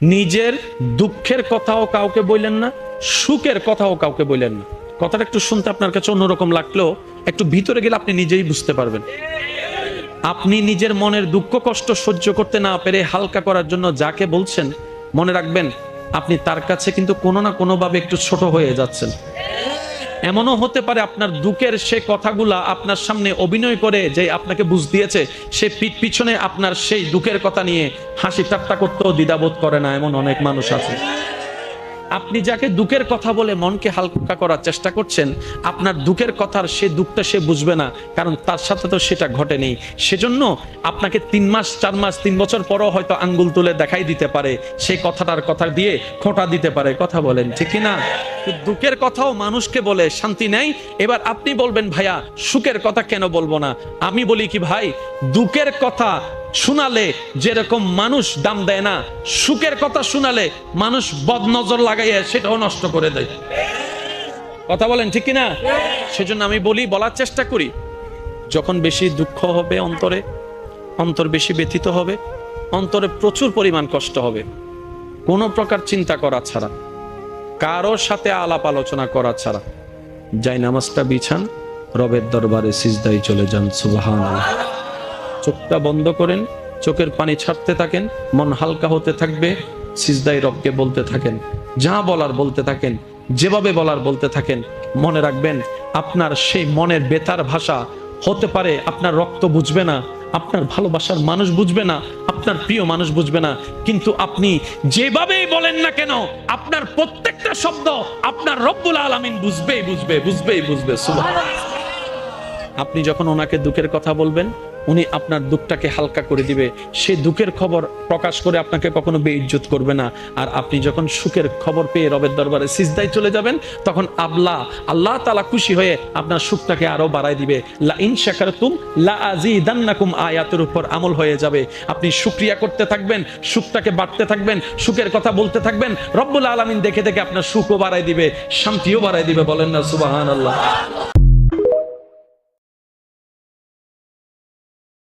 নিজের দুঃখের কথাও কাউকে বললেন না, সুখের কথাও কাউকে বললেন না। কথাটা একটু শুনতে আপনার কাছে অন্যরকম লাগলেও একটু ভিতরে গেলে আপনি নিজেই বুঝতে পারবেন। আপনি নিজের মনের দুঃখ কষ্ট সহ্য করতে না পেরে হালকা করার জন্য যাকে বলছেন, মনে রাখবেন আপনি তার কাছে কিন্তু কোনো না কোনো ভাবে একটু ছোট হয়ে যাচ্ছেন। এমনও হতে পারে আপনার দুঃখের সে কথাগুলা আপনার সামনে অভিনয় করে যে আপনাকে বুঝ দিয়েছে, সে পিঠ পিছনে আপনার সেই দুঃখের কথা নিয়ে হাসি ঠাট্টা করতেও দ্বিধাবোধ করে না, এমন অনেক মানুষ আছে। আপনি যাকে দুঃখের কথা বলে মনকে হালকা করার চেষ্টা করছেন, আপনার দুঃখের কথার সে দুঃখটা সে বুঝবে না, কারণ তার সাথে তো সেটা ঘটেনি। সেজন্য আপনাকে 3 মাস 4 মাস 3 বছর পরও হয়তো আঙ্গুল তুলে দেখাই দিতে পারে, সেই কথাটার কথা দিয়ে খোঁটা দিতে পারে। কথা বলেন ঠিক কি না? দুঃখের কথাও মানুষকে বলে শান্তি নেই। এবার আপনি বলবেন ভাইয়া সুখের কথা কেন বলবো না? আমি বলি কি ভাই, দুঃখের কথা শোনালে যেরকম মানুষ দাম দেয় না, সুখের কথা শোনালে মানুষ বদনজর লাগাইয়া সেটাও নষ্ট করে দেয়। কথা বলেন ঠিক কিনা? সেজন্য আমি বলার চেষ্টা করি, যখন বেশি দুঃখ হবে অন্তরে, অন্তর বেশি ব্যথিত হবে, অন্তরে প্রচুর পরিমাণ কষ্ট হবে, কোনো প্রকার চিন্তা করা ছাড়া, কারোর সাথে আলাপ আলোচনা করা ছাড়া যাই নামাজটা বিছান, রবের দরবারে সিজদায় চলে যান। সুবহানাল্লাহ। চোখটা বন্ধ করেন, চোখের পানি ছাড়তে থাকেন, মন হালকা হতে থাকবে, সিজদায় রবকে বলতে থাকেন, যা বলার বলতে থাকেন, যেভাবে বলার বলতে থাকেন। মনে রাখবেন আপনার সেই মনের বেতার ভাষা হতে পারে আপনার রক্ত বুঝবে না, আপনার ভালোবাসার মানুষ বুঝবে না, আপনার প্রিয় মানুষ বুঝবে না, কিন্তু আপনি যেভাবেই বলেন না কেন আপনার প্রত্যেকটা শব্দ আপনার রব্বুল আলামিন বুঝবে। সুবহানাল্লাহ। আপনি যখন ওনাকে দুঃখের কথা বলবেন, উনি আপনার দুঃখটাকে হালকা করে দিবে। সে দুঃখের খবর প্রকাশ করে আপনাকে কখনো বেইজ্জত করবে না। আর আপনি যখন সুখের খবর পেয়ে রবের দরবারে সিজদায় চলে যাবেন, তখন আল্লাহ তাআলা খুশি হয়ে আপনার সুখটাকে আরো বাড়ায় দিবে। লা ইন শাকারতুম লা আযীদান্নাকুম আয়াতের উপর আমল হয়ে যাবে। আপনি শুকরিয়া করতে থাকবেন, সুখটাকে বাড়তে থাকবেন, সুখের কথা বলতে থাকবেন, রব্বুল আলামিন দেখে দেখে আপনার সুখও বাড়ায় দিবে, শান্তিও বাড়ায় দিবে। বলেন না সুবহানাল্লাহ।